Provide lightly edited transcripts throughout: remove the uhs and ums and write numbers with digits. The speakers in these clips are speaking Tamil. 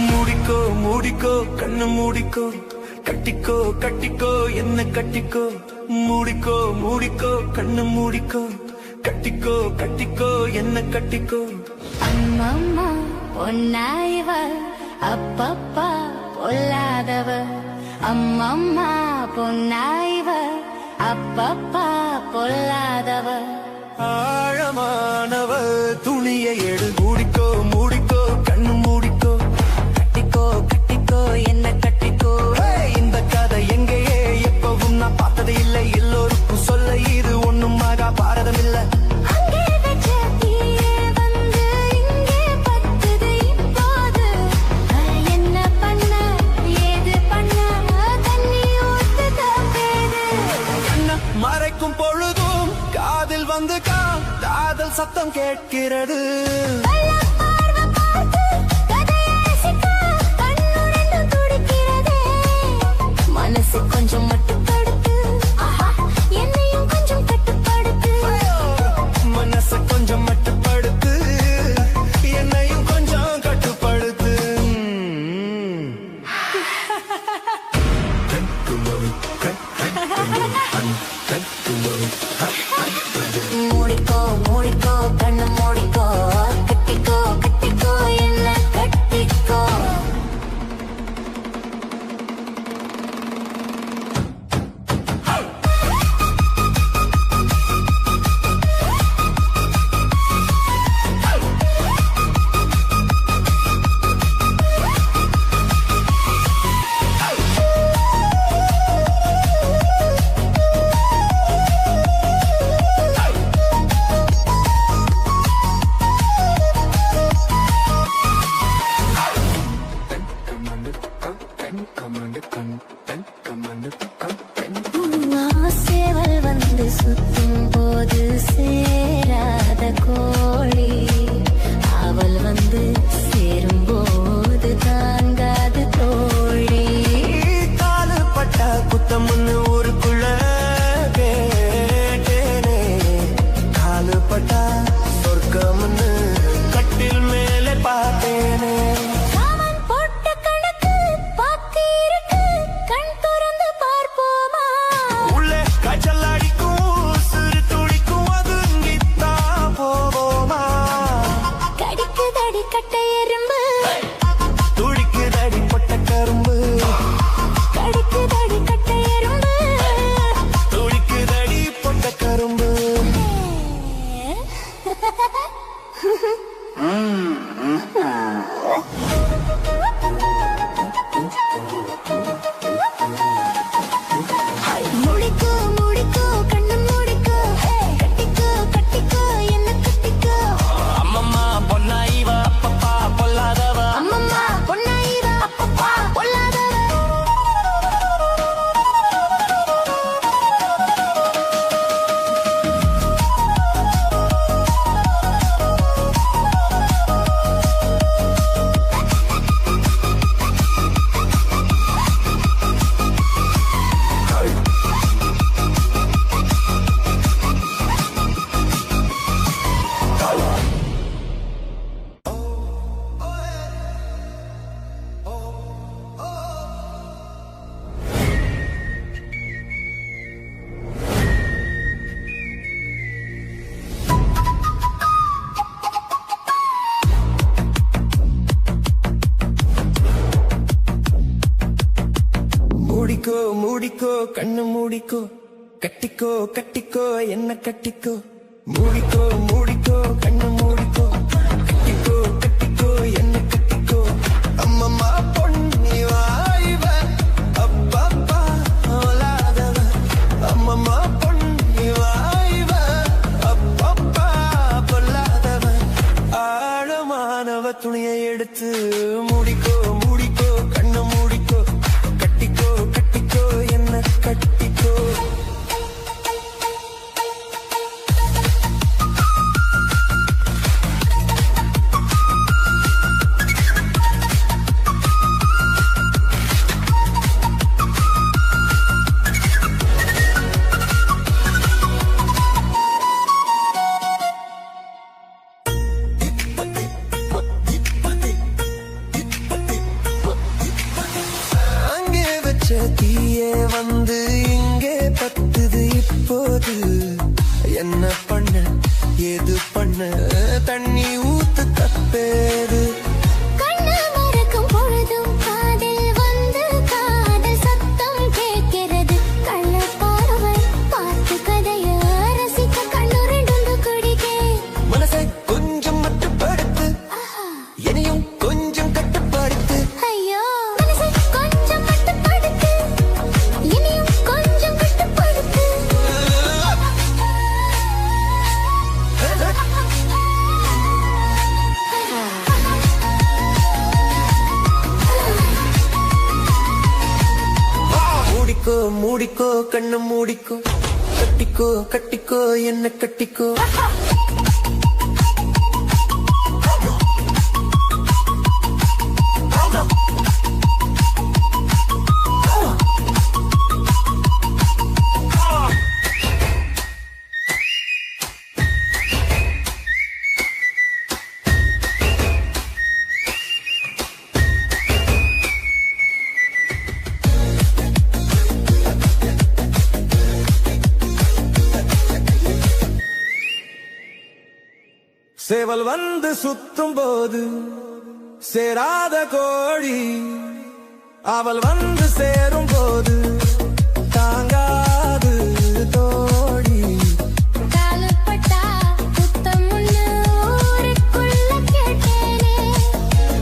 மூடிக்கோ மூடிக்கோ கண்ணு மூடிக்கோ கட்டிக்கோ கட்டிக்கோ என்ன கட்டிக்கோ மூடிக்கோ மூடிக்கோ கண்ணு மூடிக்கோ கட்டிக்கோ கட்டிக்கோ என்ன கட்டிக்கோ அம்மம்மா பொன்னாயவ அப்பப்பா பொல்லாதவ அம்மம்மா பொன்னாயவ அப்பப்பா பொல்லாதவ ஆழமானவ துணியை எடு மூடிக்கோ மூடிக்கோ கண்ணு மூடிக்கோ கட்டிக்கோ கட்டிக்கோ என்ன கட்டிக்கோ இந்த கதை எங்கேயே எப்பவும் நான் பார்த்தது இல்லை எல்லோருக்கும் சொல்ல இது ஒண்ணும் ஆகா பாரதம் இல்லை மறைக்கும் பொழுதும் காதில் வந்து காதல் சத்தம் கேட்கிறது மனசு கொஞ்சம் மட்டுப்படுத்து என்னையும் கொஞ்சம் கட்டுப்படுத்து மனசு கொஞ்சம் மட்டுப்படுத்து என்னையும் கொஞ்சம் கட்டுப்படுத்து மூடிக்கோ மூடிக்கோ கண்ணு மூடிக்கோ கட்டிக்கோ கட்டிக்கோ என்ன கட்டிக்கோ சேவல் வந்து சுத்தும் போது சேராத கோழி அவள் வந்து சேரும் போது தாங்காது தோழி காலு பட்டா குத்தம்னு ஊருக்குள்ள கேட்டேனே காலு பட்டா சொர்க்கம்னு கட்டில் மேலே பார்த்தேனே கட்டை எறும்பு துடிக்குதடி பொட்ட கரும்பு கடிக்குதடி கட்டை எறும்பு துடிக்குதடி பொட்ட கரும்பு மூடிக்கோ மூடிக்கோ கண்ணு மூடிக்கோ கட்டிக்கோ கட்டிக்கோ என்ன கட்டிக்கோ அம்மம்மா பொன்னாயிவ அப்பப்பா பொல்லாதவ அம்மம்மா பொன்னாயிவ அப்பப்பா பொல்லாதவ மூடிக்கோ மூடிக்கோ கண்ணு மூடிக்கோ கட்டிக்கோ கட்டிக்கோ என்ன கட்டிக்கோ மூடிக்கோ மூடிக்கோ கண்ணு மூடிக்கோ கட்டிக்கோ கட்டிக்கோ என்ன கட்டிக்கோ அம்மம்மா பொன்னி வாய்வ அப்பப்பா ஓலாதவ அம்மம்மா பொன்னி வாய்வ அப்பப்பா பொல்லாதவ ஆழமானவ துணியை எடுத்து மூடிக்கோ மூடிக்கோ கண்ணு மூடிக்கோ கட்டிக்கோ கட்டிக்கோ என்ன கட்டிக்கோ பண்ணு ஏது பண்ணு தண்ணி ஊத்து தப்பேது கண்ணு மறக்கும் பொழுதும் காதில் வந்து காதல் சத்தம் கேட்கிறது கள்ள பார்வை பார்த்து கதைய ரசிக்க கண்ணு ரெண்டு குடிக்கே மனசை கொஞ்சம் மட்டுப்படுத்து என்னையும் கொஞ்சம் கட்டுப்படுத்து ஐயோ மனசை கொஞ்சம் கட்டுப்படுத்து என்னையும் கொஞ்சம் கட்டுப்படுத்து மூடிக்கோ மூடிக்கோ கண்ணு மூடிக்கோ கட்டிக்கோ கட்டிக்கோ என்ன கட்டிக்கோ சேவல் வந்து சுத்தும் போது சேராத கோழி அவள் வந்து சேரும் போது தாங்காது தோழி காலப்பட்டா புத்தம் ஒண்ணு ஊருக்குள்ள கேட்டேனே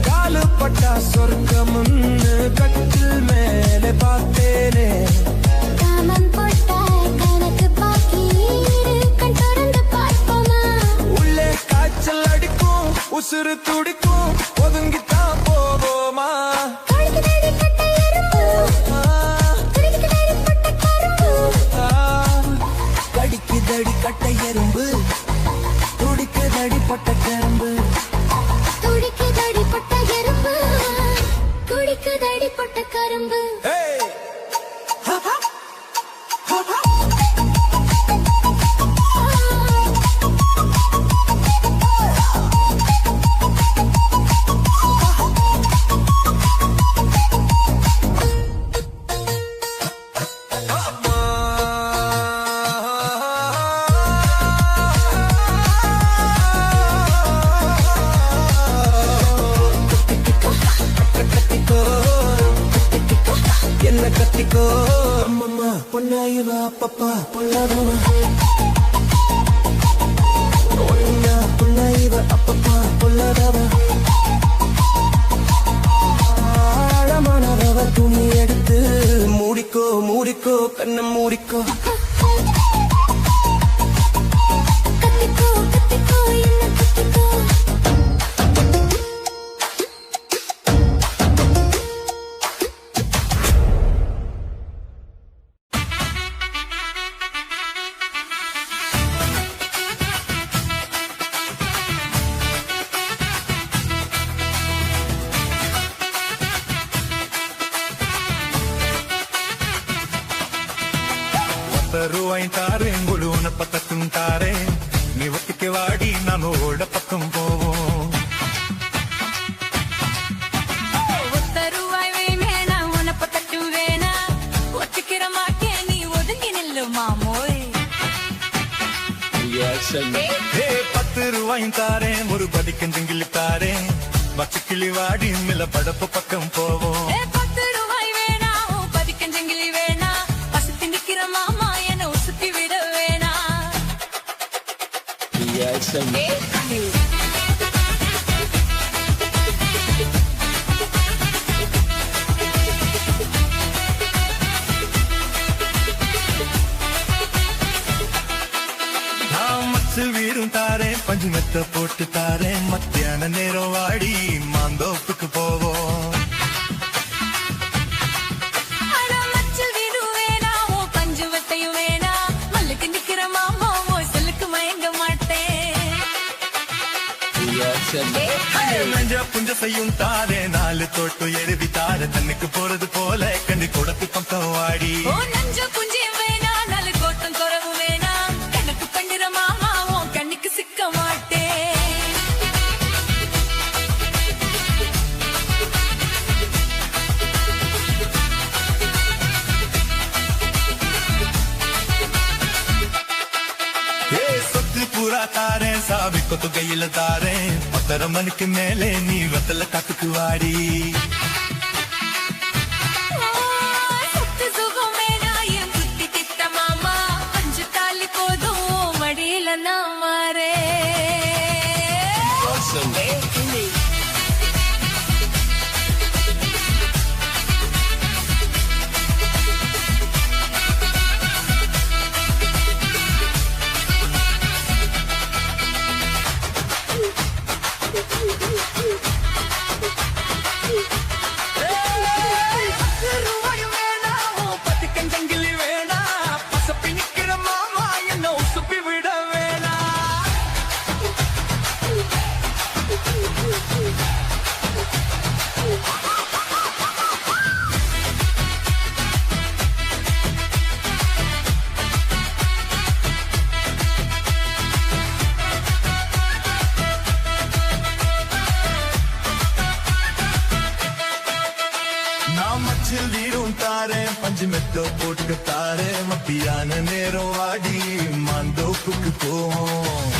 காலுப்பட்டா சொர்க்கமுன்னு கட்டில் மேலே பார்த்தேனே காமம் போட்டா கணக்கு பாக்கி கண் திறந்து பார்ப்போமா உள்ளே காய்ச்சல் அடிக்கும் உசுறு துடிக்கும் ஒதுங்கித்தான் போவோமா கடிக்குதடி பட்ட எறும்பு கடிக்குதடி பட்ட கரும்பு கடிக்குதடி கட்டை எறும்பு துடிக்குதடி பட்ட கரும்பு துடிக்குதடி பட்ட எறும்பு குடிக்குதடி பட்ட கரும்பு Hey! Ha ha! Ha ha! என்ன கத்திக்கோ அம்மம்மா பொன்னாயிவா அப்பப்பா பொல்லாதவா ஒன்னா பொன்னாயிவ அப்பப்பா பொல்லாதவா ஆழமானவ துணி எடுத்து மூடிக்கோ மூடிக்கோ கண்ணை மூடிக்கோ கத்திக்கோ கத்திக்கோ என்ன கத்திக்கோ రూపాయి తారే గుడున పక్కకుంటారే నీ ఒట్టికి వాడి నన్ను ఓడ పక్కం పోవో ஒத்தருவாய் வேணா உனப்பத்தட்டு வேணா ஒத்திக்கிற மாட்டே நீ ஒதுங்கி நில்லு மாமோய் ஏ 10 ரூபாயும் தாரே ஒரு பதிக்கஞ்சங்கிலி தாரே வச்சுக்கிளி வாடி மில படப்பு பக்கம் போவோம் 10 ரூபாய் வேணா பதிக்கஞ்சங்கிலி வேணா பசுத்தி நிக்கிற மாமா என்ன உசுத்தி விட வேணா நான் மச்சல் வீரும் தாரே பஞ்சு மெத்த போட்டு தாரே மத்தியான நேரம் வாடி மாந்தோப்புக்கு போவோம் ஆனா மச்சல் வீடு வேணா ஓ பஞ்சு வெத்தையும் வேணா மல்லுக்கு நிக்கிற மாமா ஓ சொல்லுக்கு மயங்க மாட்டேன் நெஞ்ச புஞ்ச செய்யும் தாரே 4 தோட்டு எழுதி தாரே தன்னுக்கு போறது போல கண்டி கொடுத்து பக்கம் வாடி ஓ நஞ்ச புஞ்சியும் வேணா நாலு கோட்டம் குறவு வேணா கண்ணுக்கு பண்ணிற மாமா ஓ கண்ணுக்கு சிக்க மாட்டேன் பத்து பூரா தாரேன் சாவி கொத்து கையில தாரேன் 10:30 மணிக்கு மேலே நீ வெத்தல காத்துக்கு வாடி சொத்து சுகம் வேணா என் புத்தி திட்ட மாமா 5 தாலி போதும் மடியில நான் மாறே மச்சில் நீரும் தாரேன் பஞ்சு மெத்தோ போட்டு தாரேன் மத்தியான நேரம் வாடி மாந்தோப்புக்கு போவோம்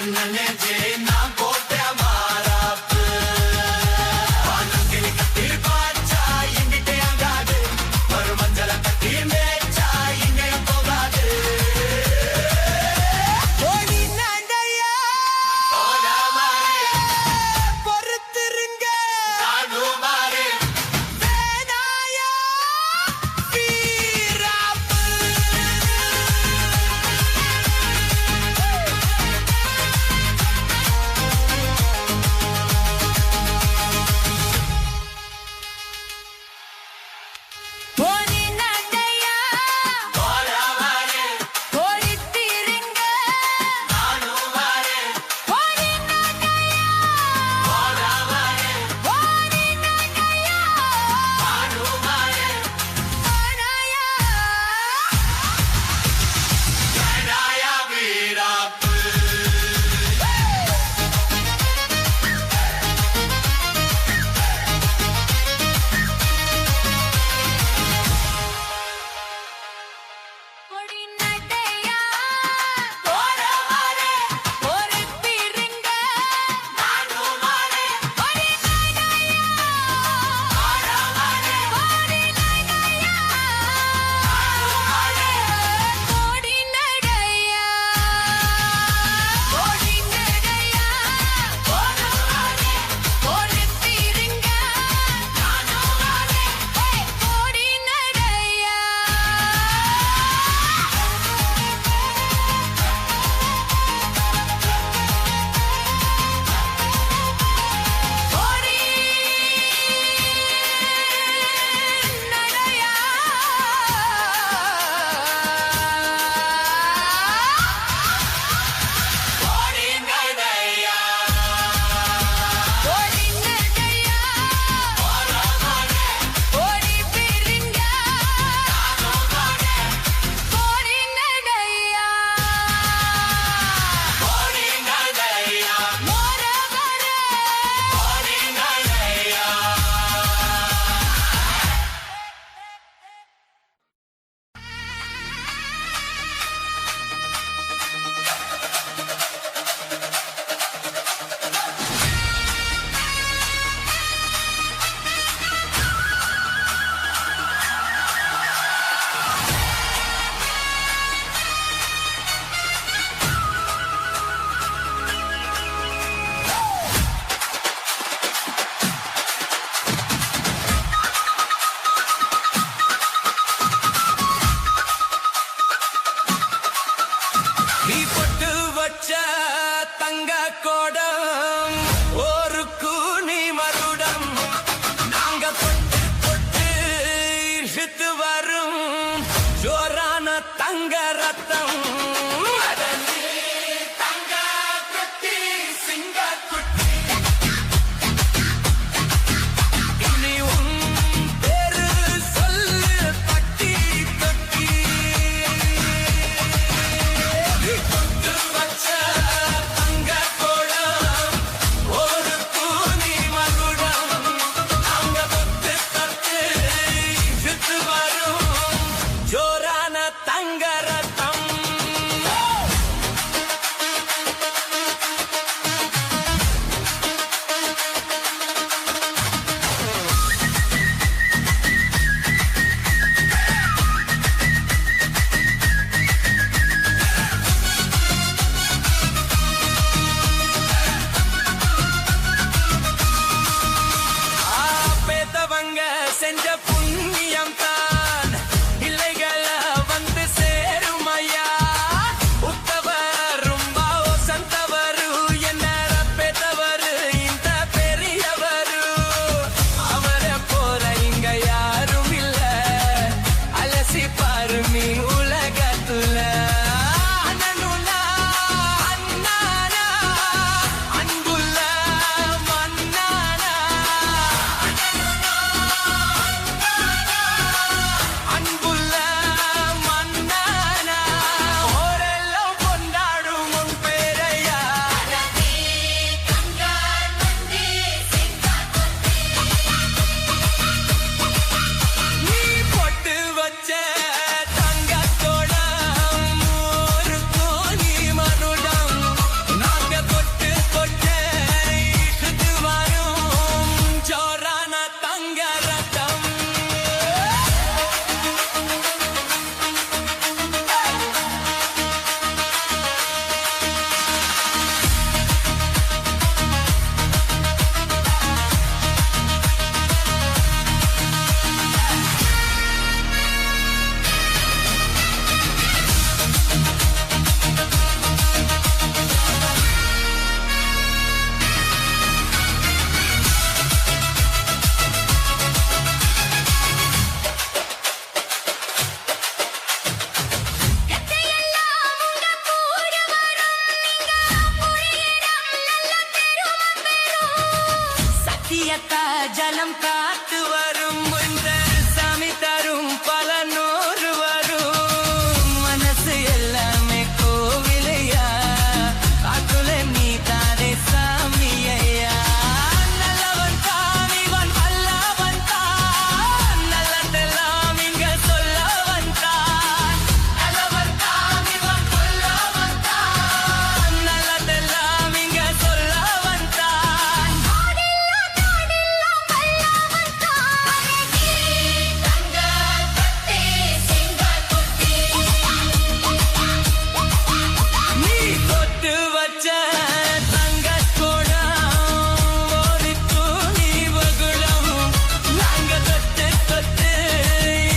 அண்ணனே ஜே நான் போட்ட மாறாப்பு வானம் கிளி கட்டி பாச்சா எங்கிட்டே ஆகாது மறுமஞ்சள கட்டி மேய்ச்சா எங்கேயும் போகாது ஓடி நடையா போடாமாரே பொறுத்திருங்க தானுமாரே வேதாயா வீராப்பு ஜலம் காத்து வரும் இந்த சாமி தரும் பல நூறு வரும் மனசு எல்லாமே கோவிலையா அதுல நீ தானே சாமி ஐயா நல்லவன் தான் இவன் வல்லவன் தான் நல்லதெல்லாம் இங்க சொல்லவன் தான் நல்லவன் தான் இவன் வல்லவன் தான் நல்லதெல்லாம் இங்க சொல்லவன் தான் நீ தொட்டு வச்ச தங்கக் குடம் ஒரு துணி வகுளம் நாங்க தொட்டு தொட்டு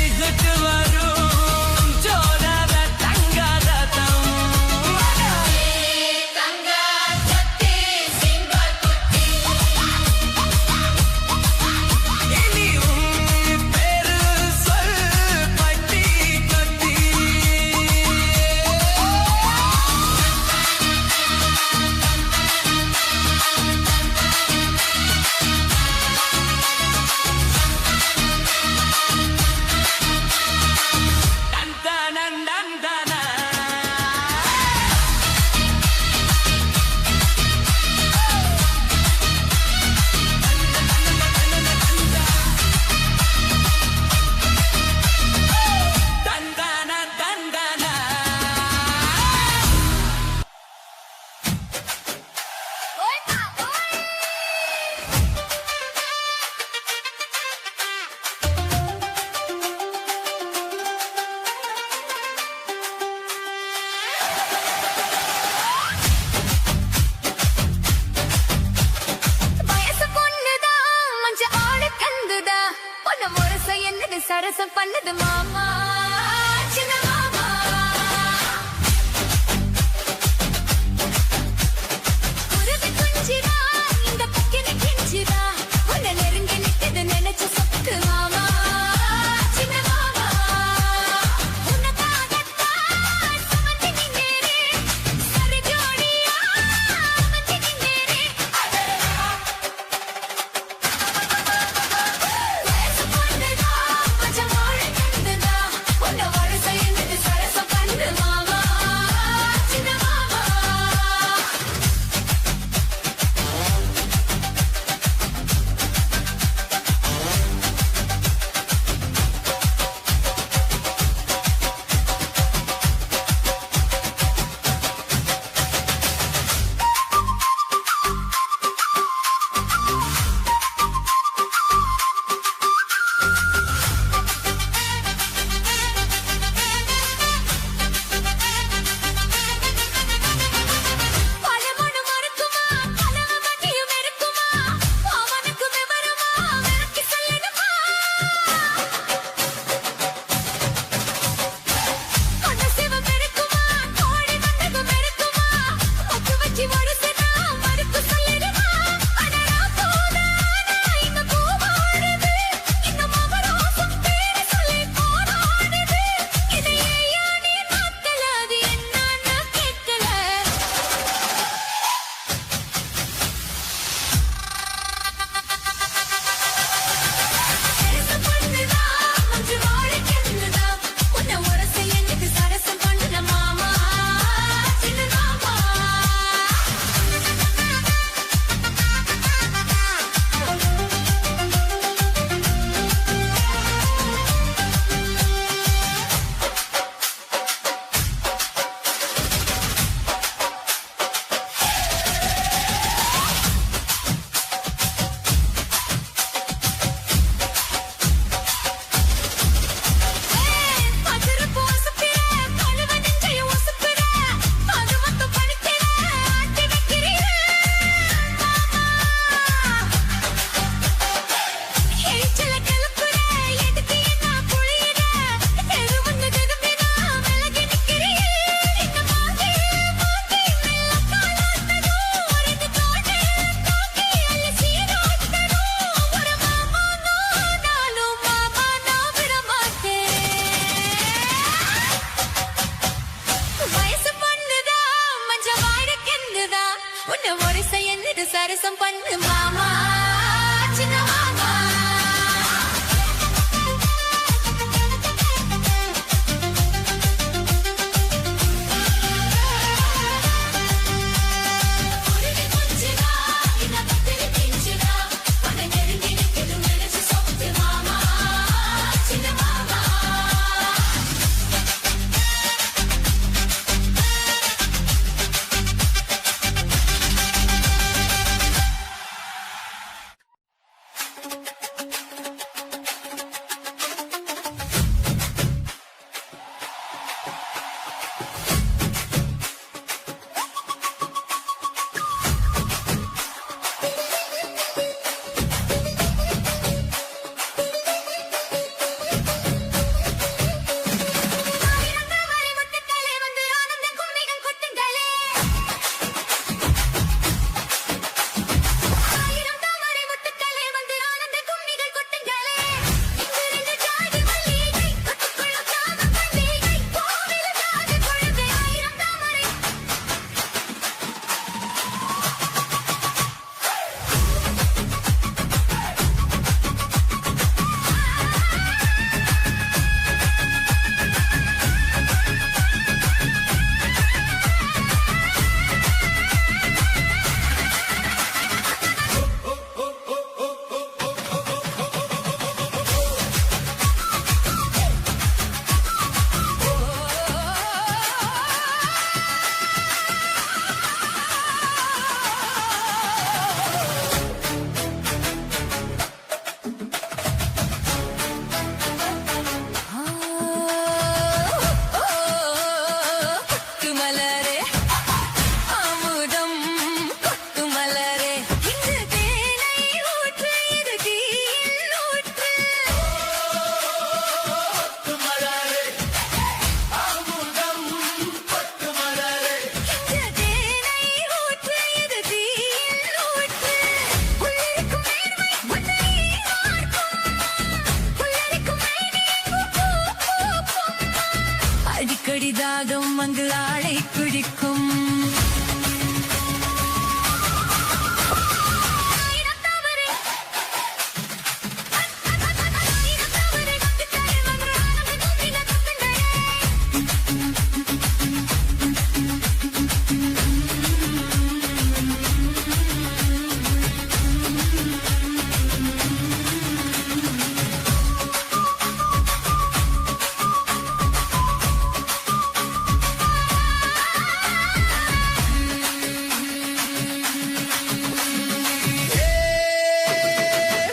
இழுத்து வரும் சோழர தங்கரதம் இனி உன் பேரு சொல் பட்டி தொட்டி தந்தனந்தன தந்தன தந்தன வயசு பொண்ணுதான் மஞ்ச ஆளு கந்துதா பொண்ணு முரச என்னது சரசம் பண்ணது மாமா சின்ன மாமா குருவி குஞ்சிரா இந்த பக்கின கிஞ்சிரா உன்னை நெருங்கி நிக்குது நினைச்சு சொத்து மாமா சின்ன மாமா உனக்காகத்தான் சுமந்து நின்னேனே சரி ஜோடியா அமர்ந்து நின்னேனே வயசு பொண்ணுதான் மஞ்சள் ஆளு கந்துதா உன்னை முரச என்னது சரசம் பண்ணது மாமா சின்ன மாமா பலமனு மறுக்குமா கலவ மதியும் இருக்குமா அவனுக்கு விவரமா விளக்கி சொல்லணுமா கொண்ட சிவம் இருக்குமா கோழி வந்தகம் இருக்குமா ஒத்து வச்சு ஒழுசுனா மறுக்கு சொல்லணுமா அடரா போதானா இங்க பூவாடுது இன்னும் அவரோசம் பேரு சொல்லி போராடுது இதை ஏயா நீ மாத்தல அது என்னன்னு கேட்கல சரசம் பண்ணுதா மஞ்சு வாழை கண்ணுதா உன்னை உரச என்னது சரசம் பண்ணுன மாமா சின்ன மாமா பதறப்பு ஒசுப்பிற கழுவ நெஞ்சையும் ஒசுப்பிற அது மட்டும் படுக்கிற ஆட்டி வைக்கிறீர எரிச்சல கிளப்புற எதுக்கு என்ன புழியிற எது வந்து திரும்பினா விலகி நிற்கிறீ இந்த மாத்தி மாத்தி மெல்ல காலாட்டணும் ரெண்டு தோட்டை தூக்கி அள்ளி சீராட்டணும் ஒரு மாமா நானும் மாமா நான் விட மாட்டேன் வயசு பொண்ணுதா மஞ்ச வாழை கந்துதா உன்னை ஒரச என்னது சரசம் பண்ணு மாமா சின்ன மாமா பிடிக்கும்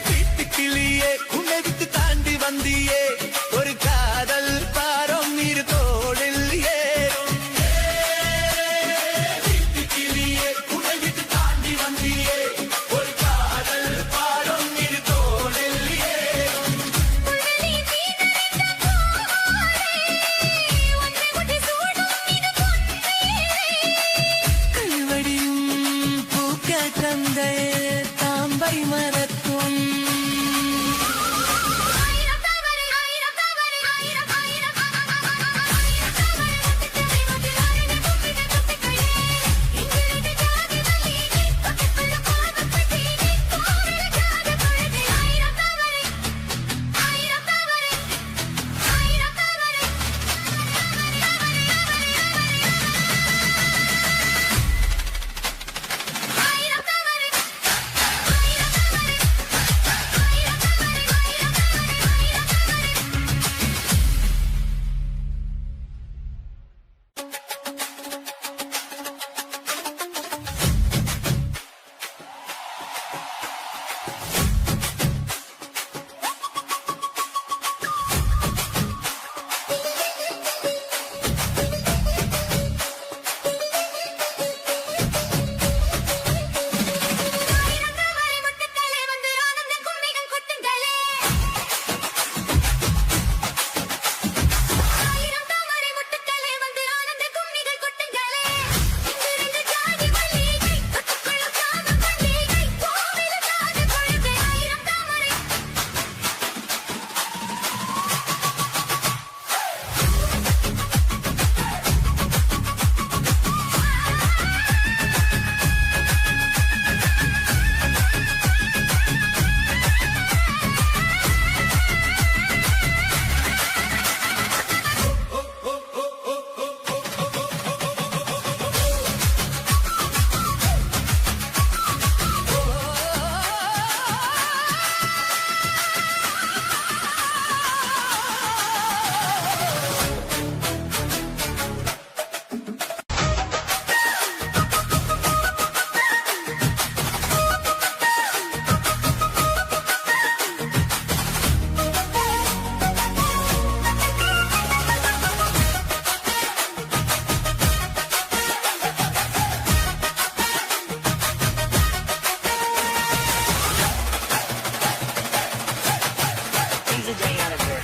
வீட்டுக்கிளியே உன்னை விட்டு தாண்டி வந்தியே ஒரு காதல் பாரம் இரு தோளில் ஏறும் வீட்டுக்கிளியே உன்னை விட்டு தாண்டி வந்தியே ஒரு காதல் பாரம் இரு தோளில் ஏறும் கல்வடியும் பூக்க தந்த தாம்பை மரத்தும்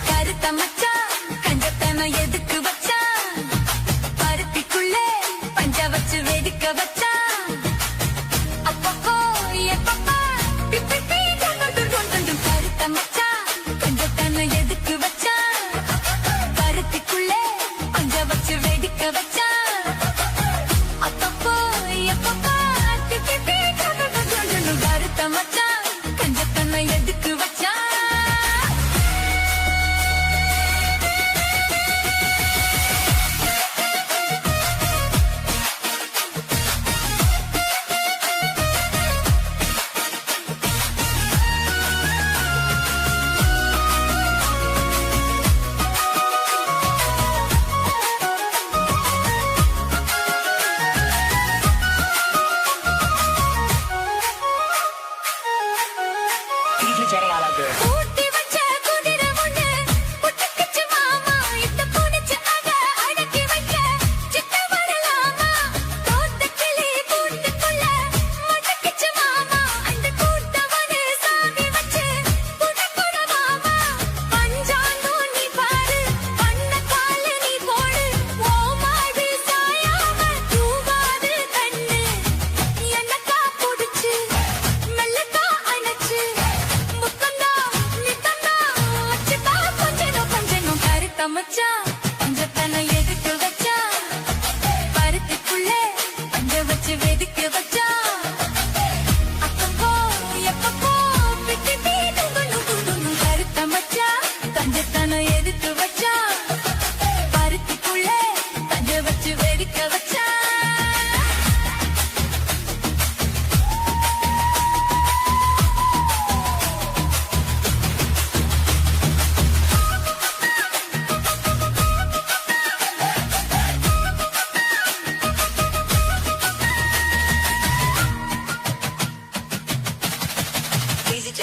கருத்த மச்சான் கஞ்சத்தன எதுக்கு வச்சான் பருத்திக்குள்ளே பஞ்ச வச்சு வெடிக்க வச்சான் அப்பப்போ எப்பப்பா பிப்பி கொண்டு கருத்த மச்சான் கஞ்சத்தன எதுக்கு வச்சான் பருத்திக்குள்ளே பஞ்ச வச்சு வெடிக்க வச்சான் அப்பப்போ எப்பப்பா பிப்பி கொண்டு கருத்த மச்சான் கஞ்சத்தன எதுக்கு வச்சான்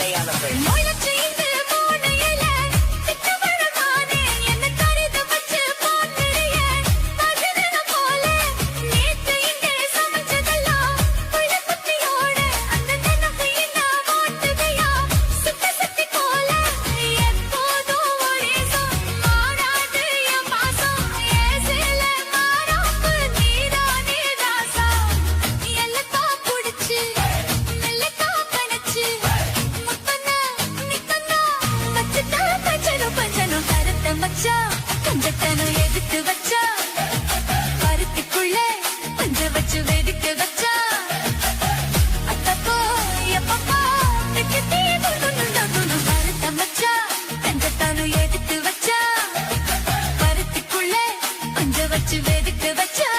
முளைச்சு இந்த மூணு இலை, சித்தவரமானே, என்னை கருது வச்சு பார்க்கிறியே, பகிர்ந்த போல. நேத்து இங்கே சமைச்சதெல்லாம் புள்ள குட்டியோட, அந்த நினைவு என்ன மாட்டுதையா, சுத்தி சுத்தி போல. எப்போதும் ஒரே சொல், மாறாது என் பாசம், என் சேல மாறாப்பு நீதானே ராசா. எல்லத்தான் புடிச்சு, மெல்லத்தான் கணச்சு, முத்தண்ணா, நிக்கண்ணா, வச்சுட்டா பஞ்சனும் பஞ்சனும் கருத்த மச்சான், கஞ்சத்தனம் எதுக்கு வச்சா, பருத்திக்குள்ளே பஞ்ச வச்சு வெடிக்க வச்சா. அத்தப்போ, எப்பப்பா, திக்கு தீ துண்டு கருத்த மச்சான், கஞ்சத்தனம் எதுக்கு வச்சா, பருத்திக்குள்ளே பஞ்ச வச்சு வெடிக்க வச்சா.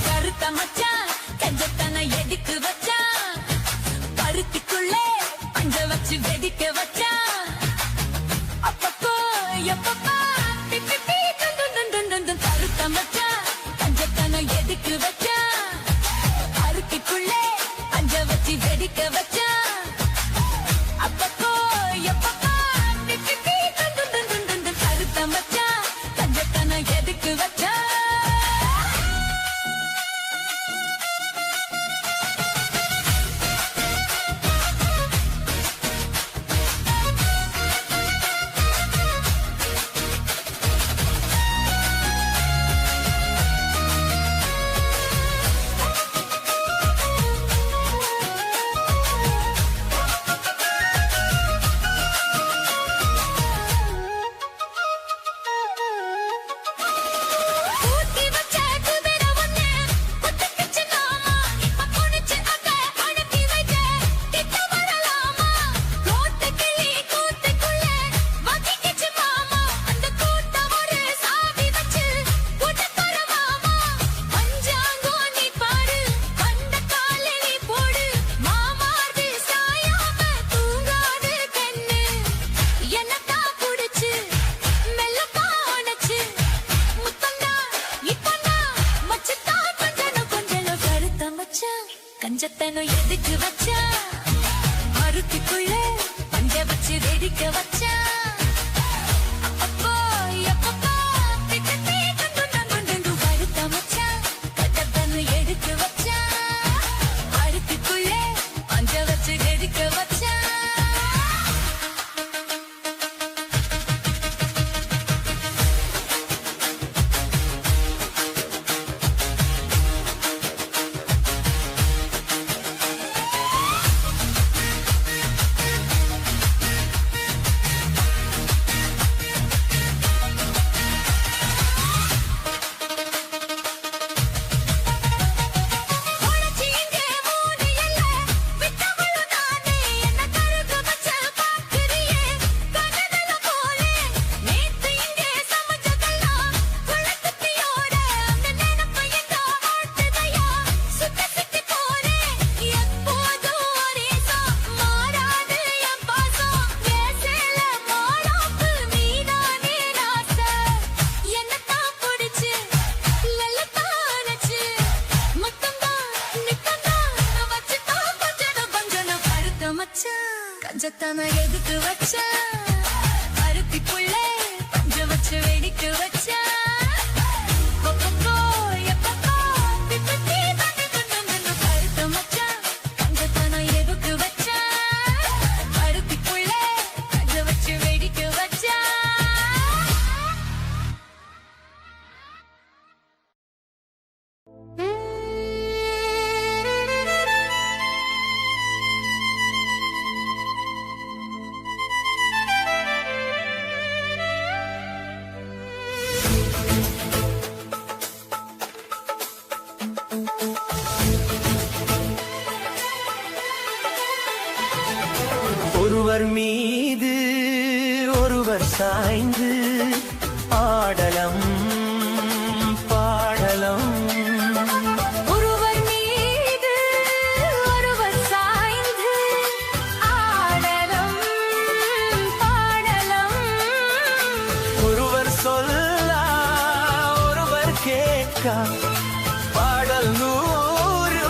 கருத்த மச்சான், கஞ்சத்தனம் எதுக்கு வச்சான், பருத்திக்குள்ளே பஞ்ச வச்சு வெடிக்க வச்சான். அப்பப்போ, எப்பப்பா, பிப்பி பீ துண்டு கருத்த மச்சான், கஞ்சத்தனம் எதுக்கு வச்சான், பருத்திக்குள்ளே பஞ்ச வச்சு வெடிக்க வச்சான். அப்பப்போ, எப்பப்பா, பிப்பி பீ துண்டு கருத்த மச்சான், கஞ்சத்தனம் எதுக்கு வச்சான். ஊத்தி வச்ச குதிர ஒண்ணு குத்திக்கிச்சு நாமா, இப்ப புடிச்சு அத அடக்கி வைக்க கிட்ட வரலாமா. கோட்டு கிளி கூட்டுக்குள்ளே வக்கிக்கிச்சு மாமா, அந்த கூட்ட ஒரு சாவி வச்சு கூட்ட தரவாமா. பஞ்சாங்கோ நீ பாரு, வந்த காலை நீ போடு, மாமாது சாயாம தூங்காது கண்ணு. என்னத்தான் புடிச்சு மெல்லப்பா உனச்சு, முத்தண்ணா, இப்பண்ணா, மச்சத்தான் கொஞ்சனும் கொஞ்சனும் கருத்த மச்சான், கஞ்சத்தனம் எதுக்கு வச்சா, அருத்திக்குள்ளே பஞ்ச வச்சு வெடிக்க வச்சா. அப்பப்போ, எப்பப்பா, திக்கு தீ துண்டு கருத்த மச்சான், கஞ்சத்தனம் எதுக்கு வச்சா, அருத்திக்குள்ளே பஞ்ச வச்சு வெடிக்க வச்சா. உனச்சு இங்கே மூணு எல்லை, விட்டவளு நானே, என்ன கருது வச்சு பார்க்கிறியே, கனவுல போலே. நேத்து இங்கே சமைச்சதெல்லாம் புள்ள குட்டியோட, அந்த நினைப்பு எங்க ஆட்டுதையா, சுத்தி சுத்தி போலே. எப்போதும் ஒரே சொல், மாறாது என் பாசம், என் சேல மாறாப்பு நீதானே ராசா. என்னத்தான் புடிச்சு, லல்லத்தான் அணைச்சு, முத்தம்தான், நிக்கம்தான், வச்சுதான் கொஞ்சனும் கொஞ்சனும் கருத்த மச்சான், கஞ்சத்தனம் எதுக்கு வச்சா, பருத்திக்குள்ளே பஞ்ச வச்சு வெடிக்க வச்சா. அப்பப்போ, எப்பப்பா, பிப்பி பீ துண்டு கருத்த மச்சான், கஞ்சத்தனம் எதுக்கு வச்சா, பருத்திக்குள்ளே பஞ்ச வச்சு வெடிக்க வச்சா. சாய்ந்து ஆடலம் பாடலம் ஒருவர் மீது ஒருவர் சாய்ந்து ஆடலம் பாடலம் ஒருவர் சொல்ல ஒருவர் கேட்க பாடல் நூறு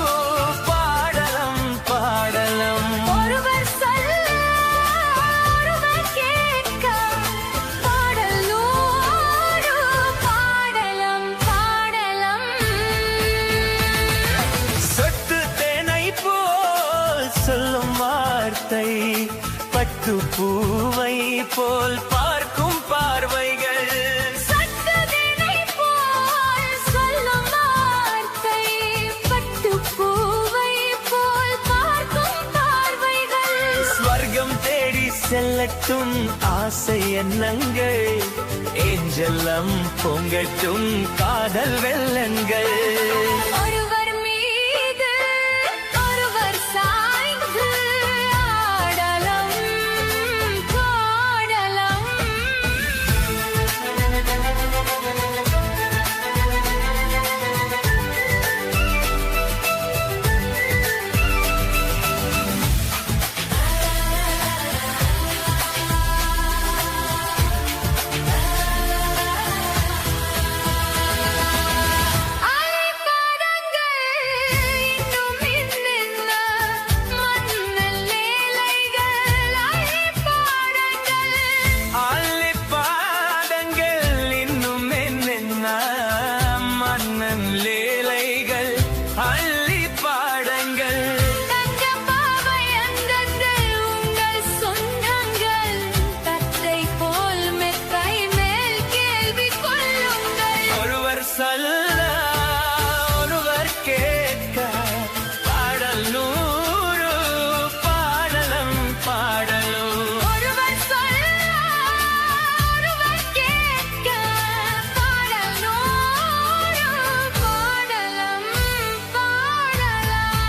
பாடலம் பாடலம் ஒருவர் சொல்ல ஒருவர் கேட்க பாடல் நூறு பாடலம் பாடலம் சொட்டு தேனை போல் சொல்லும் வார்த்தை பட்டு பூவை போல் பார்க்கும் பார்வைகள் சட்டதினை போல் சொல்லும் வார்த்தை பட்டு பூவை போல் பார்க்கும் பார்வைகள் ஸ்வர்க்கம் தேடி செல்லட்டும் ஆசை எண்ணங்கள் ஏஞ்சலம் பொங்கட்டும் காதல் வெள்ளங்கள் ஒருவர் மீது ஒருவர் சாய்ந்து ஆடலம் பாடலம் அரைப்பாதங்கள் இன்னும் இன்னென்ன மன்னல் லேலைகள் அரைப்பாதங்கள் ஆலை பாதங்கள் இன்னும் என்னென்ன மன்னன் லேலைகள் அள்ளி பாடங்கள் தங்கம் பாவை அந்தந்து உங்கள் சொந்தங்கள் தத்தை போல் மெத்தை மேல் கேள்வி கொள்ளுங்கள் ஒருவர் சொல்ல ஒருவர் கேட்க பாடல் நூறு பாடலம் பாடலும் ஒருவர் சொல்ல ஒருவர் கேட்க பாடல் நூறு பாடலம் பாடலம்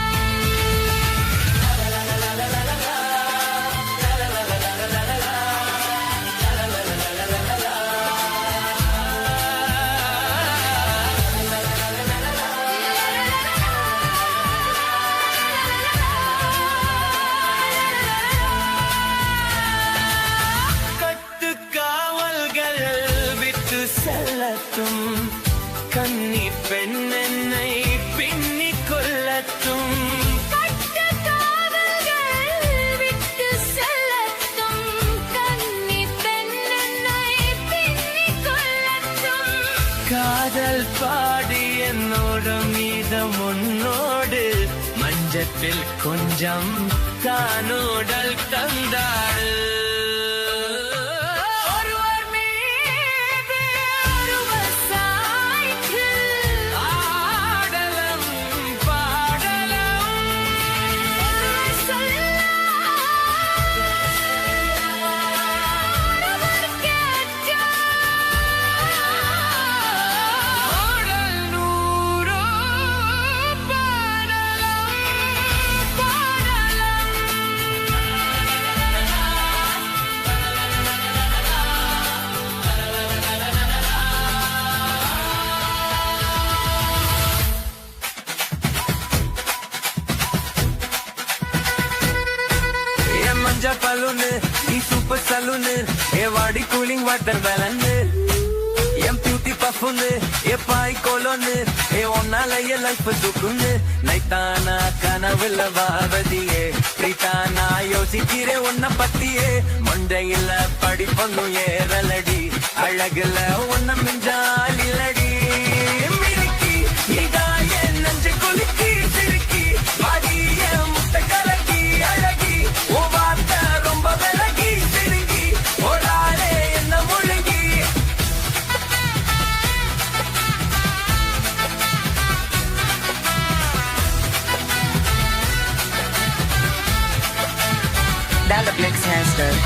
கட்டு காவல்கள் விட்டு செல்லட்டும் கன்னி பெண் என்னை பின்னிக் கொள்ளட்டும் கட்டு காவல்கள் விட்டு செல்லட்டும் கன்னி பெண்ணை பின்னிக் கொள்ளட்டும் காதல் பாடி என்னோட மீதம் உன்னோடு மஞ்சத்தில் கொஞ்சம் காணோடல் தந்தாடு ஒருவர் மீது ஒருவர் சாய்ந்து ஆடலம் பாடலம் ஒருவர் சொல்ல ஒருவர் கேட்க பாடல் நூறு பாடலம் பாடலம் என் மஞ்ச பலூனு நீ சூப்பர் சலூனு ஏ வாடி கூலிங் வாட்டர் பேலன்னு என் பியூட்டி பஃபுன்னு ஏ பாய் கோலோன்னு ஏ ஒன்னால என் லைஃப் துக்குன்னு நைட்டானா கனவுல வாரதியே பிரித்தானா யோசிக்கிறேன் உன்னை பத்தியே மண்டையில படிப்பொன்னும் ஏறலடி அழகுல உன்னை மிஞ்சால் இல்லடி மினுக்கி இதா என் நெஞ்சு குலுக்கி சிரிக்கி வாடிய முட்டை கலக்கி அழகி ஓ வார்த்தை ரொம்ப விலகி சிறுங்கி ஓடாலே என்ன முழுங்கி Dalaplex Hairstyle.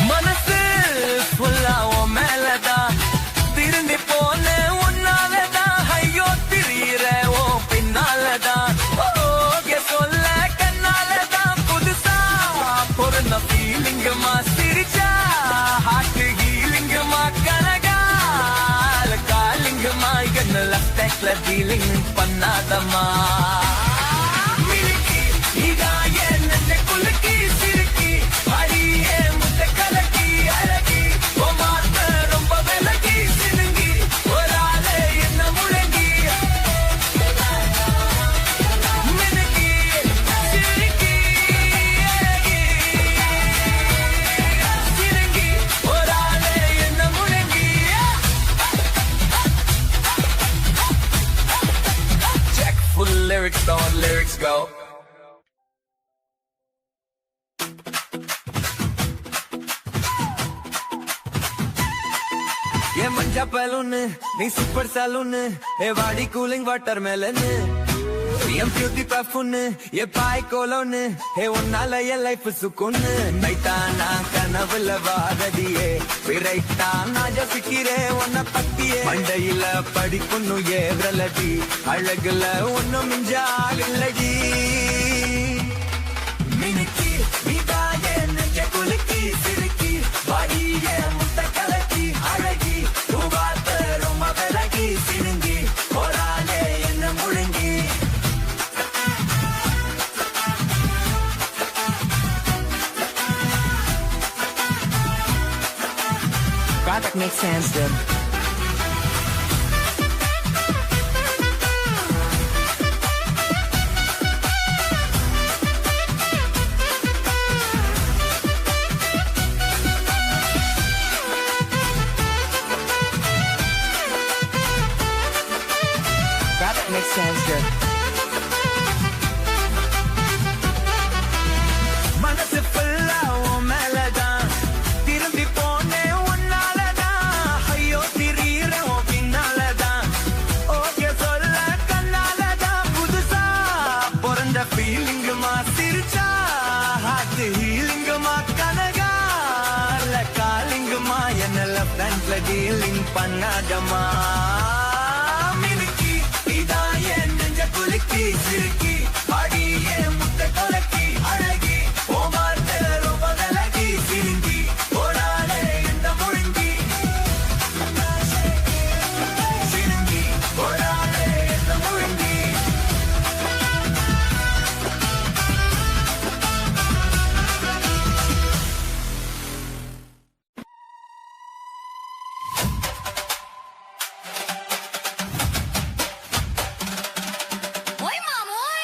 மனசு ஃபுல்லா உன் மேலதான் திரும்பி போன உன்னாலதான் காதம்மா மினுக்கி இதான் என் நெஞ்சை குலுக்கி சிறுக்கி அடியே முட்டை கலக்கி அழகி மாத்த ரொம்ப விலகி சினுங்கி ஒரு ஆளு என்ன முழங்கி மினுக்கி சிறுக்கி அழகி சினுங்கி ஒரு ஆளு என்ன முழங்கி Check full lyrics on lyrics go ये मंजा बैलून नी सुपर सैलून ए वाडी कूलिंग वाटरमेलन एम ब्यूटी परफ्यूम ये पाई कोलोन हे उन्नाல என் லைஃப் சுக்குன் நைட்டானா கனவுல வாரடியே விரைட்டா நான் ஜபிக்கிறே உன்னை பத்தியே மண்டையில படிப்புன்னு ஏவரலடி அழகுல ஒன்னும் மிஞ்சாலில்லடி மினுக்கி நீதாயே நெஞ்சை குலுக்கி சிறுக்கி வாடியே முட்டை கலக்கி அழகி தூவாத்த ரொம்ப விலகி சினுங்கி போராளே என்ன முழுங்கி That makes sense, dude. That makes sense, dude. மனசு ஃபுல்லா உன் மேலதான் திரும்பி போனேன் உன்னாலதான் ஐயோ திரியிற உன் பின்னாலதான் ஓகே சொல்ல கண்ணாலதான் புதுசா பிறந்த ஃபீலிங்குமா சிரிச்சா ஹார்ட் ஹீலிங்குமா கனகால காலிங்குமா என்ன லெஃப்ட் ஹேண்ட்ல டீலிங் பண்ணாதமா மினுக்கி இதான் என் நெஞ்ச குலுக்கி சிறுக்கி அடியே முட்டை கலக்கி அழகி ஓமார்த்த ரொம்ப விலகி சிறுங்கி போராளே என்ன முழுங்கி சிறுங்கி போராளே என்ன முழுங்கி ஓய் மாமோய்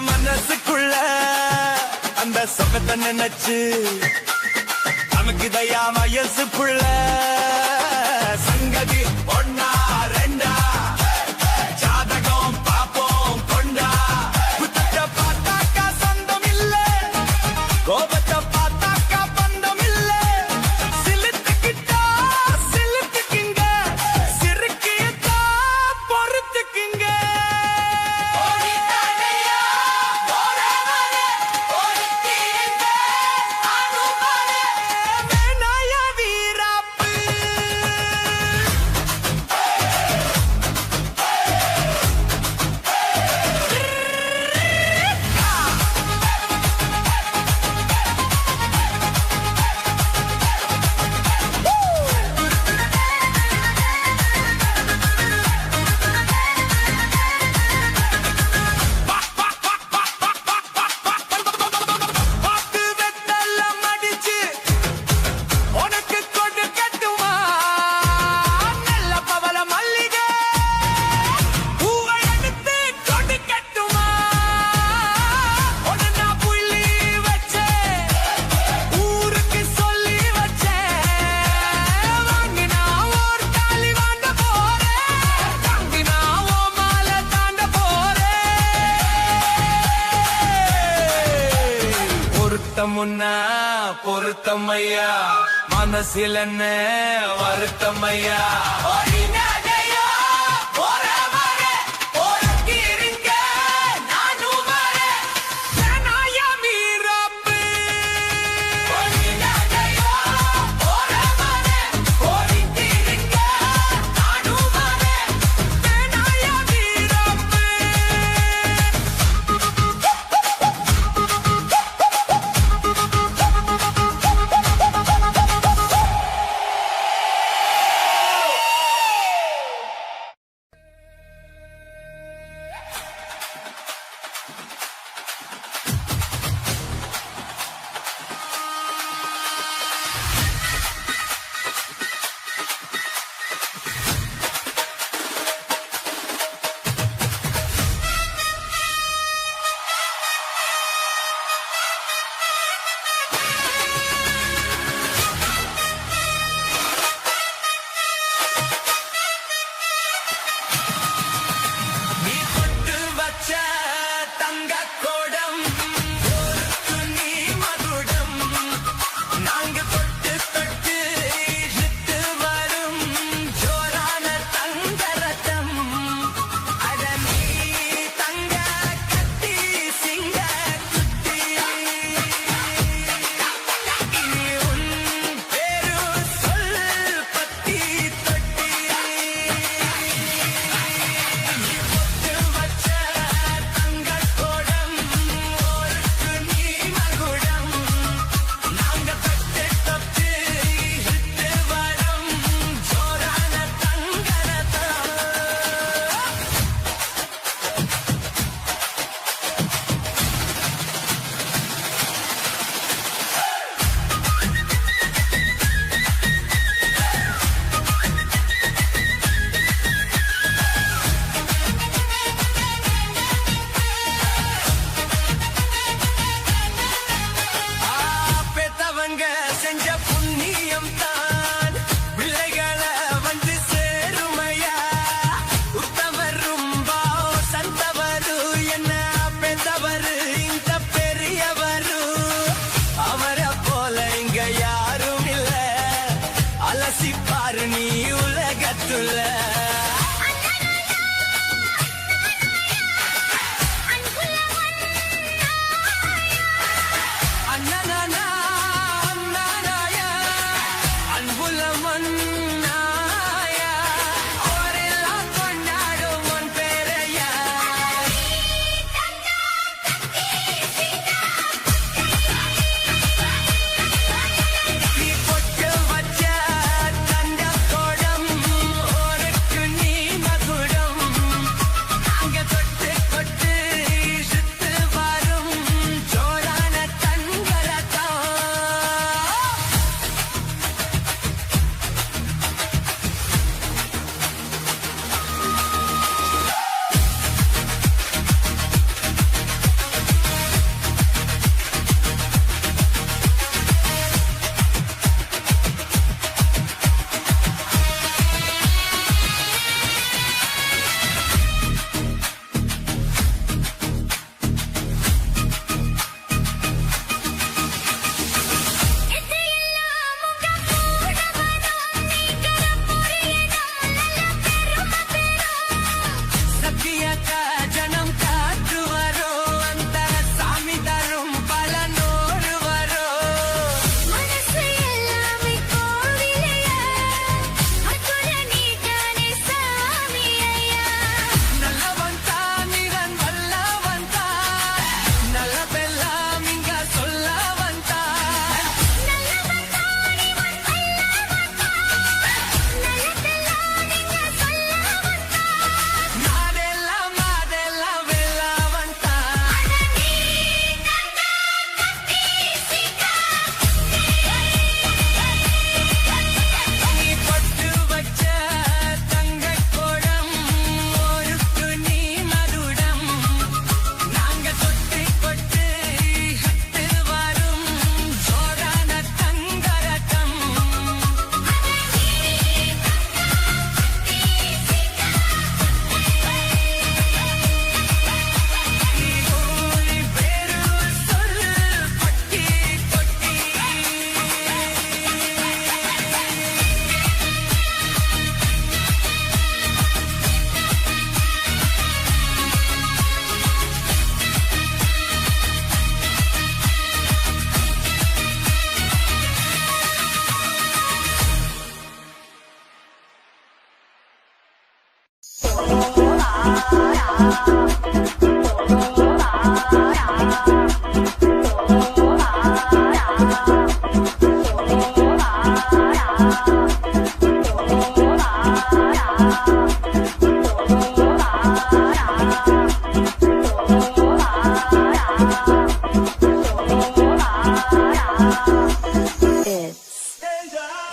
மனசுக்குள்ள அந்த சொகத்தை நினைச்சு நமக்கு தயா வயசுக்குள்ள சங்கதி ஒன்னா ரெண்டா ஜாதகம் பாப்போம் கொண்டா புத்தத்தை பார்த்தாக்கா சொந்தம் இல்ல கோபத்தை பார்த்தாக்கா பந்தம் இல்ல சிலுத்துக்கிட்டா சிலுத்துக்குங்க சிறுக்கியத்தா பொறுத்துக்குங்க பொருத்தமுன்னா பொருத்தமையா மனசில் என்ன வருத்தமையா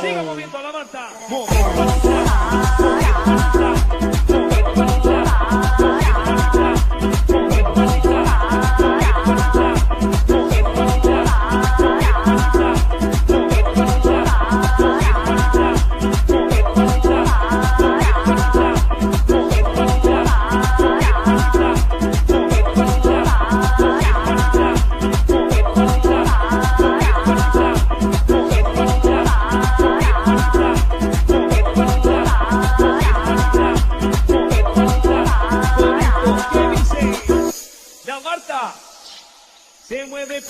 Siga moviendo la manta. La Marta se mueve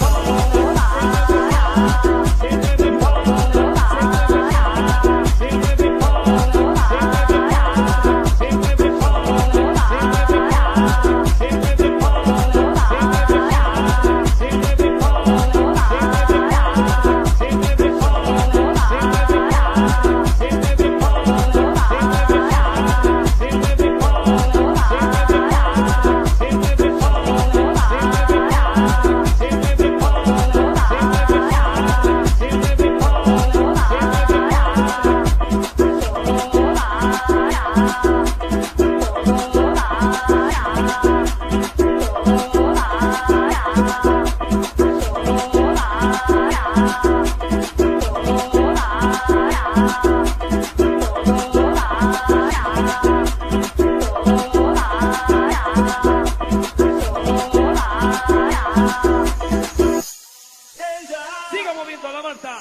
Siga moviendo la manta.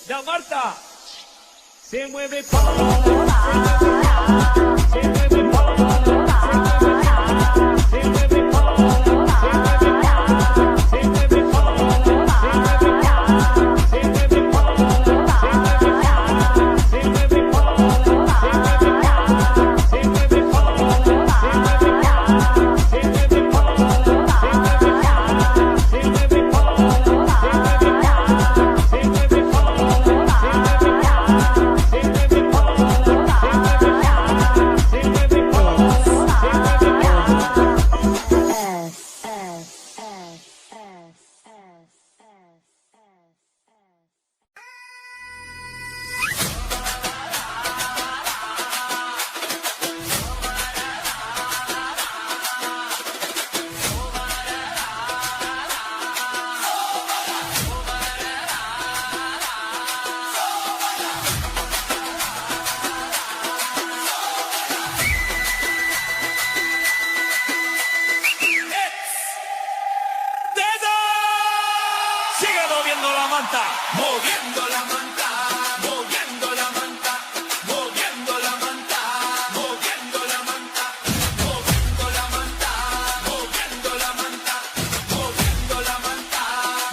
La Marta se mueve moviendo la manta, moviendo la manta, moviendo la manta, moviendo la manta, moviendo la manta, moviendo la manta, moviendo la manta,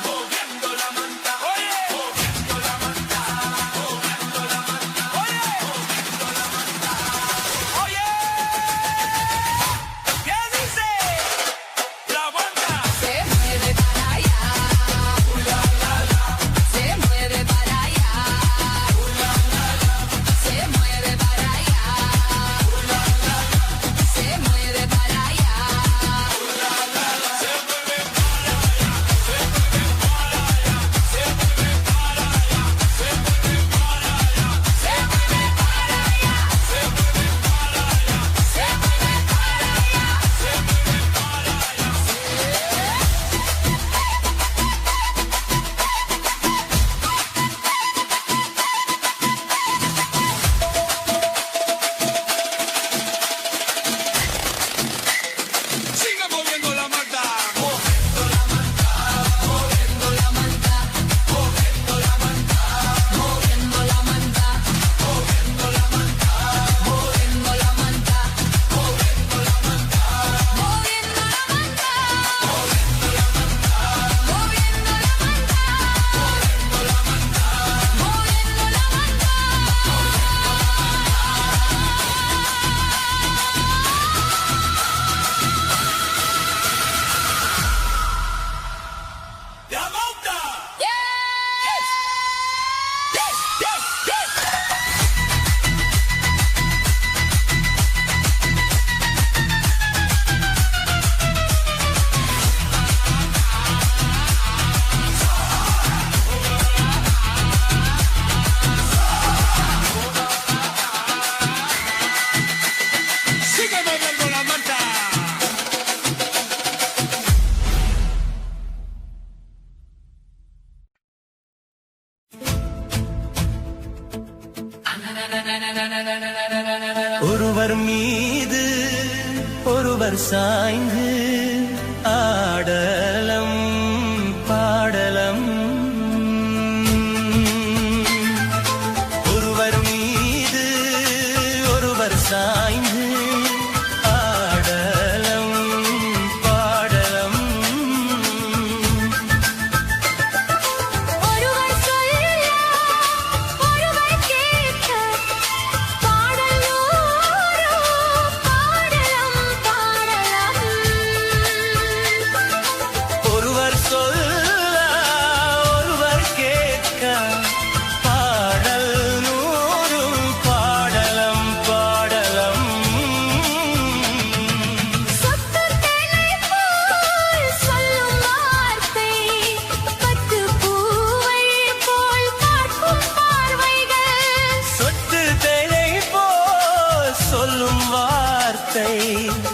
moviendo la manta, oye, moviendo la manta, moviendo la manta, oye, moviendo la manta, oye, ¿qué dice? La manta se mueve para allá. Se mueve para allá. ஒருவர் மீது ஒருவர் சாய்ந்து ஆடலம் பாடலம் ஒருவர் மீது ஒருவர் சாய்ந்து ஆடலம் பாடலம் ஒருவர் சொல்ல ஒருவர் கேட்க பாடலோரோ பாடலம் பாடலம் ஒருவர் சொல்ல ஒருவர் கேட்க பாடல் நூறும் பாடலம் பாடலம் சொத்து தேனை போல் சொல்லும் வார்த்தை பட்டு பூவை போல் பார்க்கும் பார்வைகள் சொட்டு தேனை போல் சொல்லும் வார்த்தை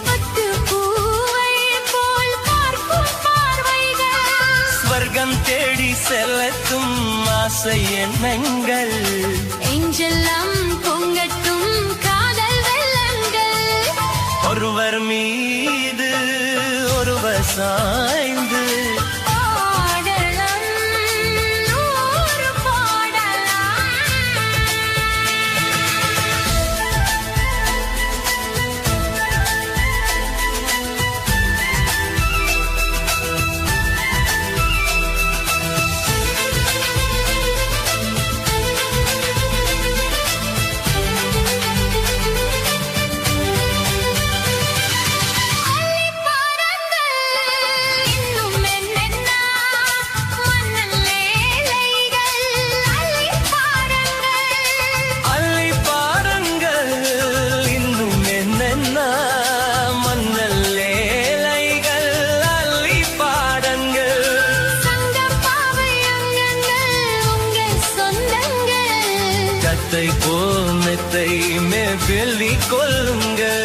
பட்டு பூவை போல் பார்க்கும் பார்வைகள் ஸ்வர்க்கம் தேடி செல்லத்தும் ஆசை எண்ணங்கள் நெஞ்செல்லாம் பொங்கட்டும் காதல் வெள்ளங்கள் ஒருவர் மீது ஒருவர் சாய்ந்து பாடலம் நூறு பாடலாம் அள்ளி பாருங்கள் இன்னும் என்னென்ன மன்னன் வேலைகள் அள்ளி பாருங்கள் அள்ளி பாருங்கள் இன்னும் என்னென்ன மன்னல் லேலைகள் அள்ளி பாடங்கள் சங்கப்பாவை அங்கங்கள் உங்கள் சொந்தங்கள் கத்தை போல் மெத்தை மேல் கொள்ளுங்கள்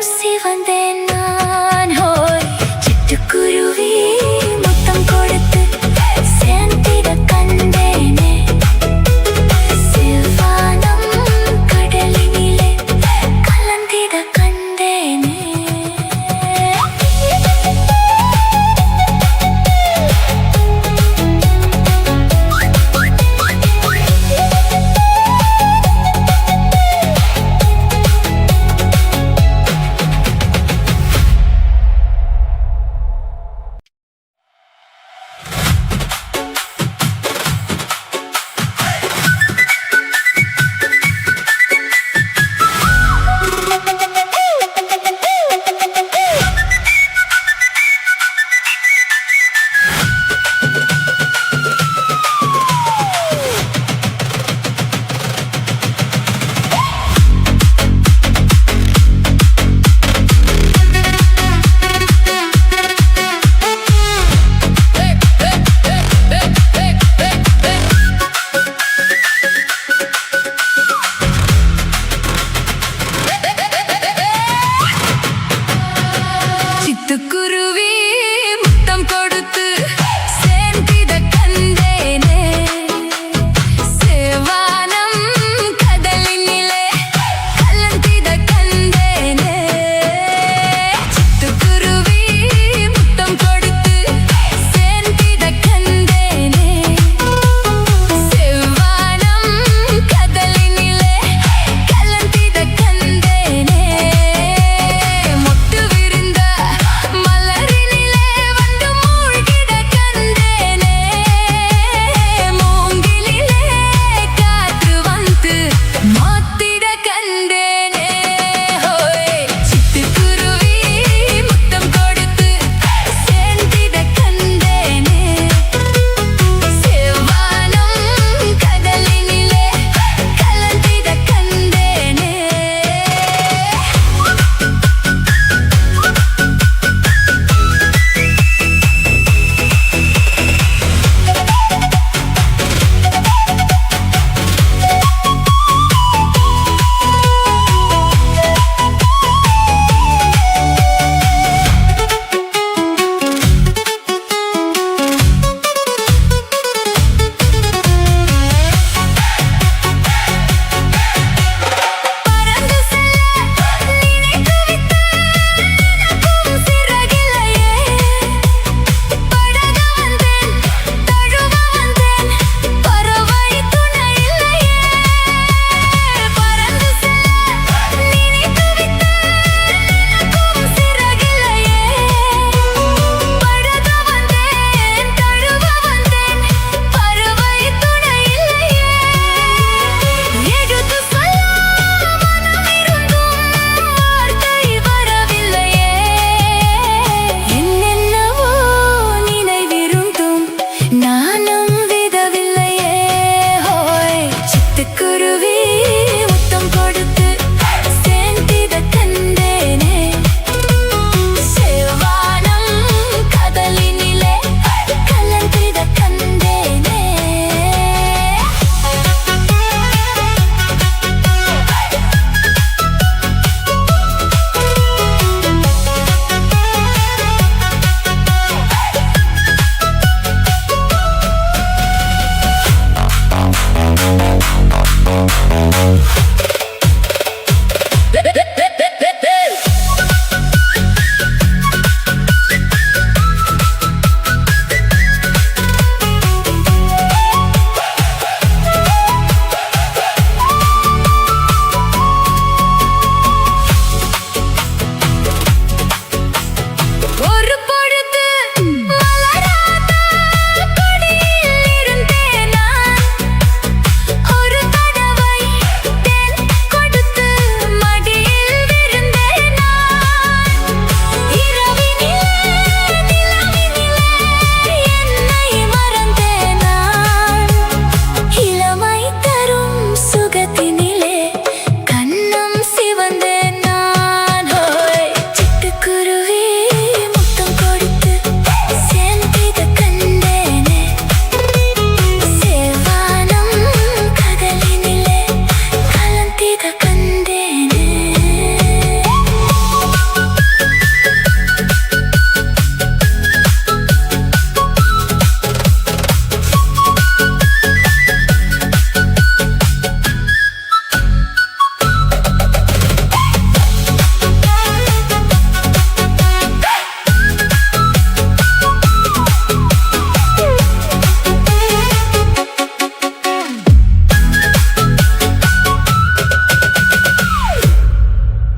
சிவந்தேன் நான்